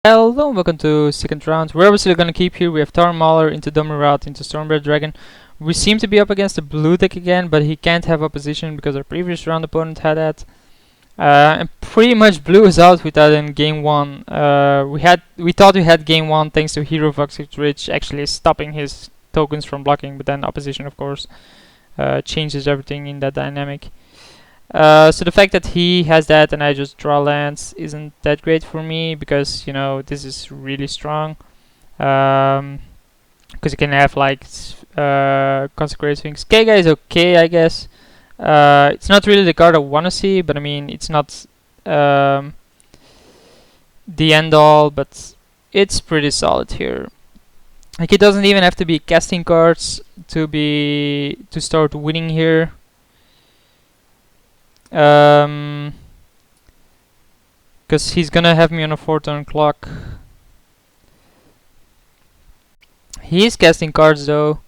Hello and welcome to second round. We're obviously gonna keep here. We have Tar Mauler into Domirat into Stormbred Dragon. We seem to be up against the blue deck again, but he can't have opposition because our previous round opponent had that. And pretty much blue is out with that in game one. We thought we had game one thanks to Hero Voxic Ridge actually stopping his tokens from blocking, but then opposition of course changes everything in that dynamic. So the fact that he has that and I just draw lands isn't that great for me because, you know, this is really strong. Because you can have like consecrated things. Kega is okay, I guess. It's not really the card I want to see, but I mean, it's not the end all, but it's pretty solid here. Like, it doesn't even have to be casting cards to start winning here. Because he's gonna have me on a 4-turn clock. He is casting cards though,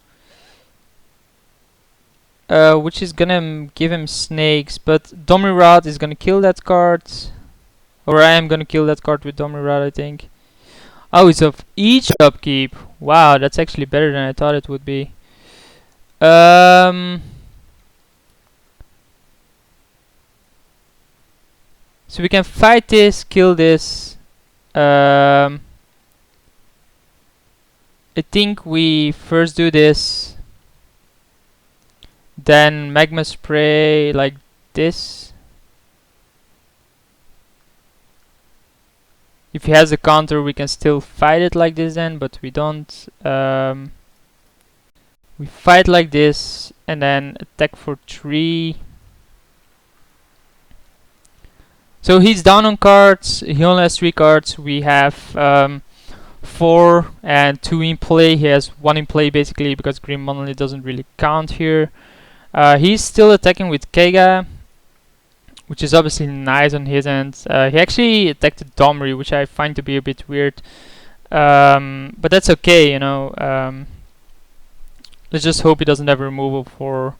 which is gonna give him snakes, but Domirad is gonna kill that card. Or I am gonna kill that card with Domirad, I think. Oh, it's of each upkeep. Wow, that's actually better than I thought it would be. So we can fight this, kill this. I think we first do this, then magma spray like this. If he has a counter, we can still fight it like this then, but we don't. We fight like this and then attack for 3. So he's down on cards. He only has 3 cards. We have 4 and 2 in play. He has 1 in play basically because Green Monolith doesn't really count here. He's still attacking with Kega, which is obviously nice on his end. He actually attacked the Domri, which I find to be a bit weird. But that's okay, you know. Let's just hope he doesn't have a removal for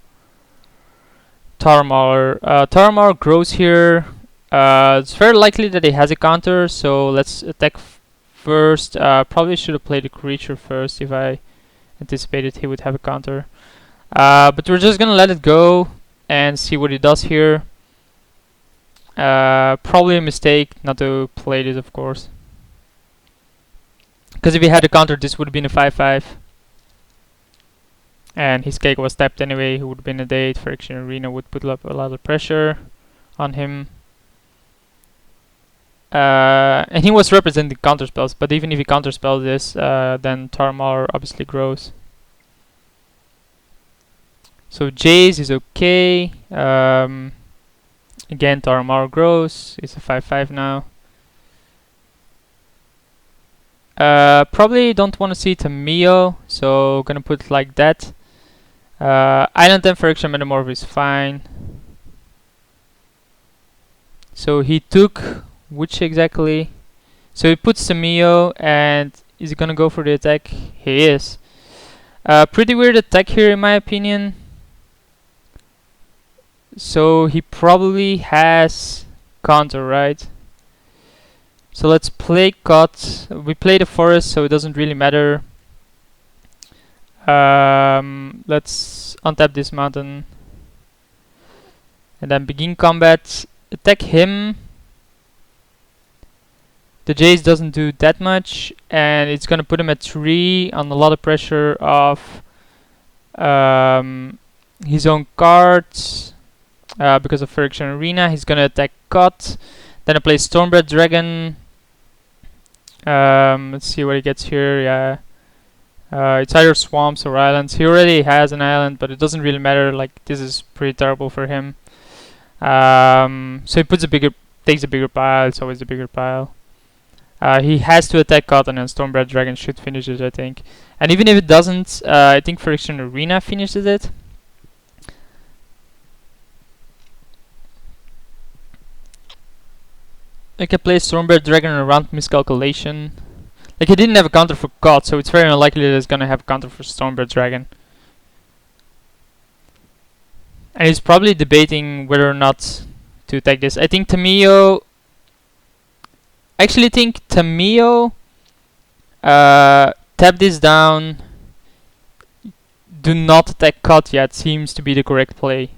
Tarmar. Tarmar grows here. It's very likely that he has a counter, so let's attack first. Probably should have played the creature first if I anticipated he would have a counter. But we're just gonna let it go and see what he does here. Probably a mistake not to play this, of course. Because if he had a counter, this would have been a 5/5. And his cake was tapped anyway. He would have been a date. Friction Arena would put up a lot of pressure on him. And he was representing counterspells, but even if he counterspells this, then Tarmar obviously grows. So Jace is okay. Again, Tarmar grows. It's a 5/5 now. Probably don't want to see Tamio, so gonna put it like that. Island and Friction Metamorph is fine. So he took which exactly? So he puts Tamio, and is he gonna go for the attack? He is. Pretty weird attack here in my opinion. So he probably has counter, right? So let's play cut. We play the forest, so it doesn't really matter. Let's untap this mountain and then begin combat. Attack him. The Jace doesn't do that much, and it's gonna put him at 3 on a lot of pressure of his own cards. Because of Friction Arena, he's gonna attack cut. Then I play Stormbred Dragon. Let's see what he gets here. Yeah, it's either swamps or islands. He already has an island, but it doesn't really matter. Like, this is pretty terrible for him. So he takes a bigger pile. It's always a bigger pile. He has to attack cut, and then Stormbred Dragon should finish it, I think. And even if it doesn't, I think Friction Arena finishes it. I can play Stormbred Dragon around miscalculation. Like, he didn't have a counter for God, so it's very unlikely that he's gonna have a counter for Stormbred Dragon. And he's probably debating whether or not to attack this. I think Tamio I actually think Tamio, tap this down, do not attack cut yet seems to be the correct play.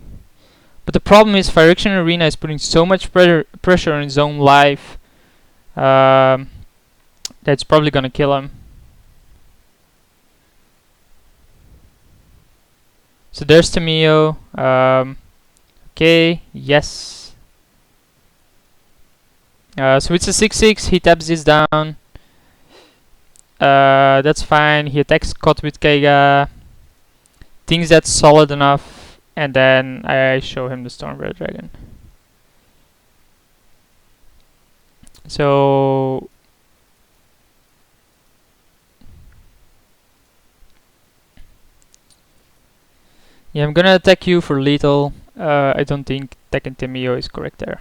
But the problem is Phyrexian Arena is putting so much pressure on his own life that's probably gonna kill him. So there's Tamio. Okay, yes. So it's a 6/6. He taps this down. That's fine. He attacks Kot with Keiga. Thinks that's solid enough, and then I show him the Stormbear Dragon. So yeah, I'm gonna attack you for lethal. I don't think attacking Tamio is correct there.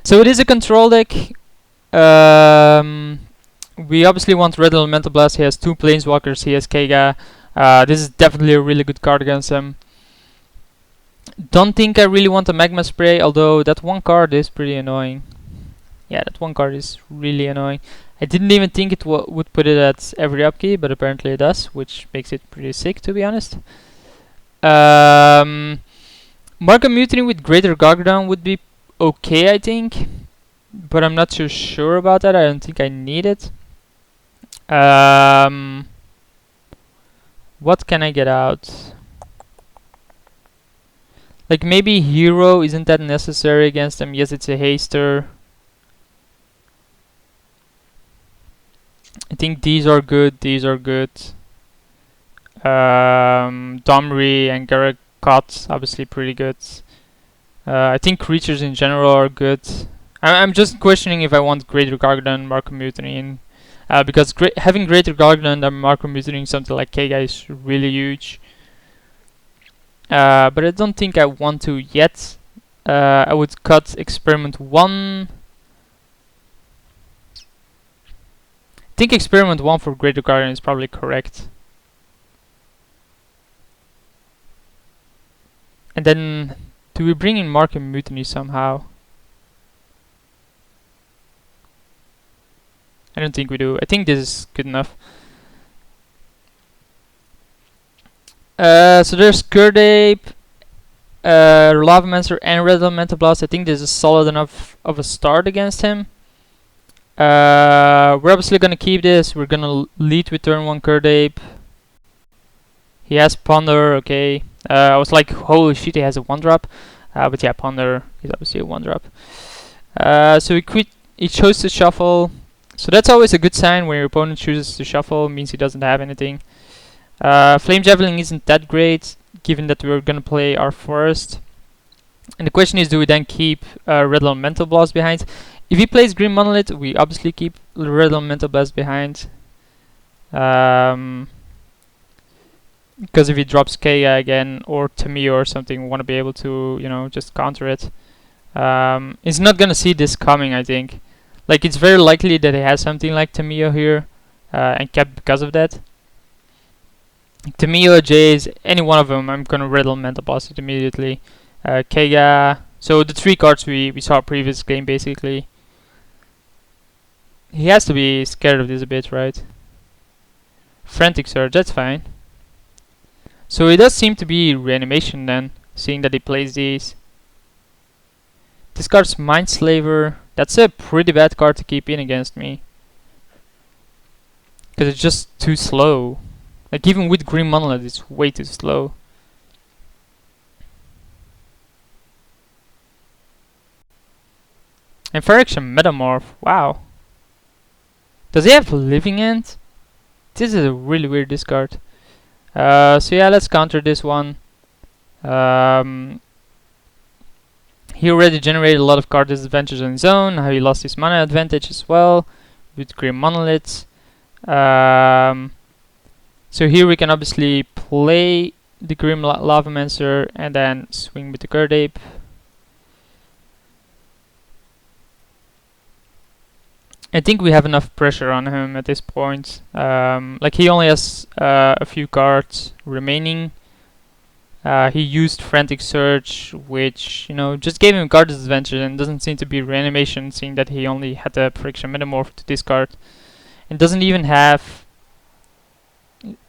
So it is a control deck. We obviously want Red Elemental Blast. He has 2 Planeswalkers. He has Keiga. This is definitely a really good card against him. Don't think I really want a Magma Spray, although that one card is pretty annoying. Yeah, that one card is really annoying. I didn't even think it would put it at every upkeep, but apparently it does, which makes it pretty sick, to be honest. Mark of Mutiny with Greater Gargadon would be okay, I think, but I'm not so sure about that. I don't think I need it. What can I get out? Like maybe Hero, isn't that necessary against them? Yes, it's a haster. I think these are good, these are good. Domri and Garakot, obviously pretty good. I think creatures in general are good. I'm just questioning if I want Greater Gargadon, Mark of Mutiny, because having Greater Gargadon and Mark of Mutiny something like Keiga is really huge. But I don't think I want to yet. I would cut Experiment 1. I think Experiment 1 for Greater Gargadon is probably correct. And then, do we bring in Mark of Mutiny somehow? I don't think we do. I think this is good enough. So there's Kurdape, Lavamancer, and Red Elemental Blast. I think this is solid enough of a start against him. We're obviously gonna keep this. We're gonna lead with turn 1 Kurdape. He has Ponder, okay. I was like, holy shit, he has a 1-drop. But yeah, Ponder is obviously a 1-drop. So he chose to shuffle. So that's always a good sign when your opponent chooses to shuffle. It means he doesn't have anything. Flame Javelin isn't that great, given that we're gonna play our forest. And the question is, do we then keep Red Elemental Blast behind? If he plays Green Monolith, we obviously keep Red Elemental Blast behind. Because if he drops Keiga again, or Tamio or something, we want to be able to, you know, just counter it. He's not gonna see this coming, I think. Like, it's very likely that he has something like Tamio here, and kept because of that. Tamio, Jace, any one of them, I'm gonna Red Elemental Blast it immediately. Keiga, so the 3 cards we saw previous game, basically. He has to be scared of this a bit, right? Frantic Surge, that's fine. So it does seem to be Reanimation then, seeing that he plays these. Discards Mindslaver. That's a pretty bad card to keep in against me, because it's just too slow. Like, even with Green Monolith, it's way too slow. And Phyrexian Metamorph, wow. Does he have Living End? This is a really weird discard. So yeah, let's counter this one. He already generated a lot of card disadvantages on his own. Now he lost his mana advantage as well with Green Monoliths. So here we can obviously play the Grim Lavamancer and then swing with the Kurdape. I think we have enough pressure on him at this point. Like, he only has a few cards remaining. He used Frantic Surge, which, you know, just gave him card disadvantage and doesn't seem to be reanimation, seeing that he only had the Friction Metamorph to discard. And doesn't even have...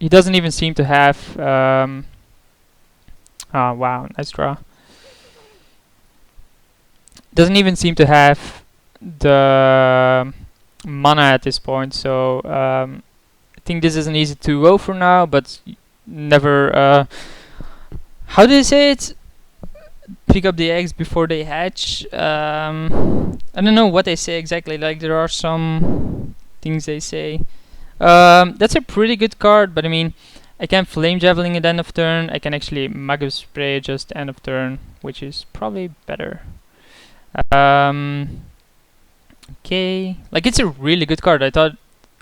He doesn't even seem to have... oh, wow, nice draw. Doesn't even seem to have the mana at this point, so I think this is an easy 2-0 for now, but never... how do they say it? Pick up the eggs before they hatch. I don't know what they say exactly. Like, there are some things they say. That's a pretty good card, but I mean, I can Flame Javelin at end of turn. I can actually Magus Spray just end of turn, which is probably better. Okay, like, it's a really good card. I thought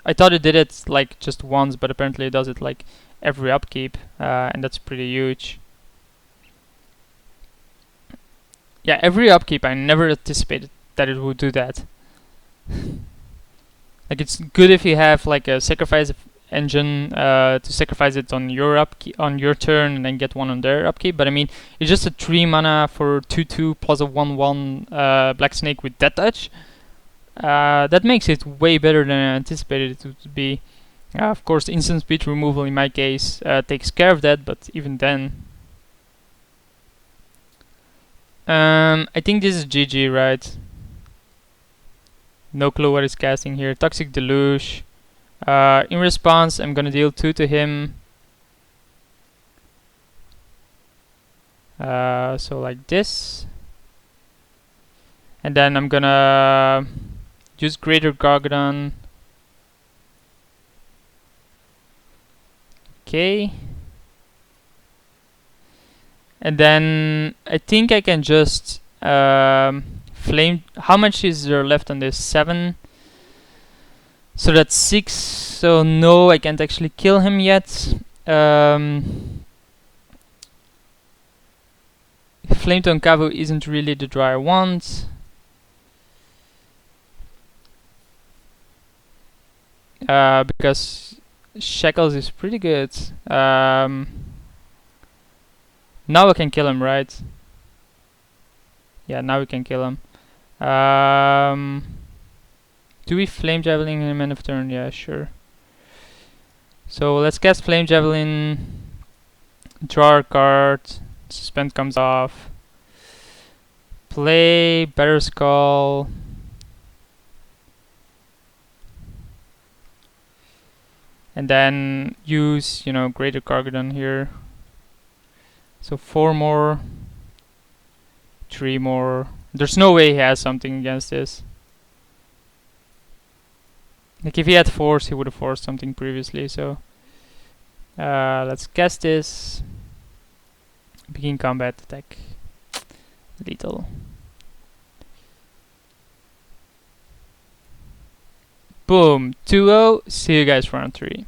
it did it like just once, but apparently it does it like every upkeep, and that's pretty huge. Yeah, every upkeep. I never anticipated that it would do that. Like, it's good if you have like a sacrifice engine to sacrifice it on your upkeep, on your turn, and then get one on their upkeep. But I mean, it's just a 3 mana for 2/2 plus a 1/1 Black Snake with Death Touch. That makes it way better than I anticipated it to be. Of course, instant speed removal in my case takes care of that, but even then. I think this is GG, right? No clue what he's casting here. Toxic Deluge. In response, I'm gonna deal 2 to him. So like this. And then I'm gonna use Greater Gargadon. Okay. And then I think I can just flame. How much is there left on this? 7. So that's 6. So no, I can't actually kill him yet. Flametongue Kavu isn't really the draw I want. Because Shackles is pretty good. Now I can kill him, right? Yeah, now we can kill him. Do we Flame Javelin him end of turn? Yeah, sure. So let's cast Flame Javelin. Draw a card. Suspend comes off. Play Better Skull. And then use, you know, Greater Gargadon here. So 4 more. 3 more. There's no way he has something against this. Like, if he had force, he would have forced something previously, so... let's cast this. Begin combat attack. Lethal. Boom. 2-0. See you guys for round 3.